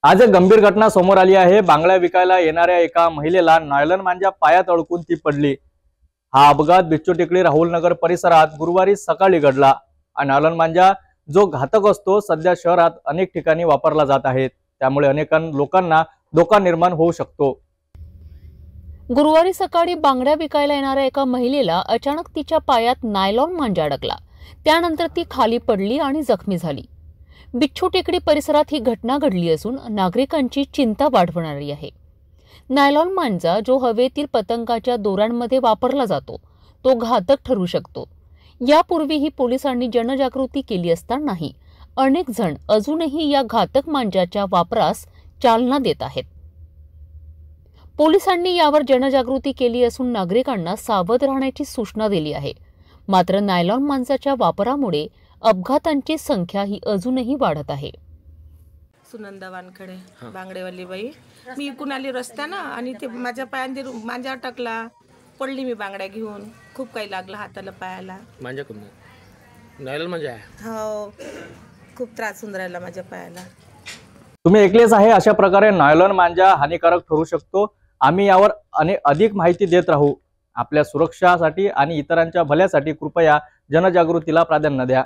आज एक गंभीर घटना समोर आली आहे। बांगड्या विकायला येणाऱ्या एका महिलेला नायलॉन मांजा पायात अडकून ती पडली। हा अपघात बिच्चू टेकडी राहुल नगर परिसरात गुरुवारी सकाळी घडला। नायलॉन मांजा जो घातक असतो सध्या शहरात अनेक ठिकाणी वापरला जात आहे, त्यामुळे अनेक लोकांना धोका निर्माण होऊ शकतो। गुरुवारी सकाळी बांगड्या विकायला येणाऱ्या एका महिलेला अचानक तिच्या पायात नायलॉन मांजा अडकला। त्यानंतर ती खाली पडली आणि जखमी झाली। बिच्चू टेकडी परिसरात ही घटना घडली असून नागरिकांची चिंता वाढवणारी आहे। नायलॉन मांजा जो हवेतील पतंगाच्या दोऱ्यांमध्ये वापरला जातो तो घातक ठरू शकतो। यापूर्वीही पोलिसांनी जनजागृती केली असतानाही अनेक जण अजूनही या घातक मांजाच्या वापरास चालना देत आहेत। पोलिसांनी यावर जनजागृती केली असून नागरिकांना सावध राहण्याची सूचना दिली आहे। मात्र नायलॉन मांजाच्या वापरामुळे अपघातांची संख्या ही अजूनही वाढत आहे। सुनंदा वानखडे, बांगडेवाली बाई। मी इकून आली रस्त्यानं आणि ते माझ्या पायाने मांजा अटकला, पडली मी बांगड्या घेऊन। खूप काही लागलं हाताला पायाला। मांजा कोण नायलॉन मांजा आहे? हो, खूप त्रास होऊन राहिला माझ्या पायाला। तुम्ही ऐकलेच आहे, अशा प्रकारे नायलॉन मांजा हानिकारक ठरू शकतो। आम्ही यावर अधिक माहिती देत राहू। आपल्या सुरक्षासाठी आणि इतरांच्या भल्यासाठी कृपया जनजागृतीला प्राधान्य द्या।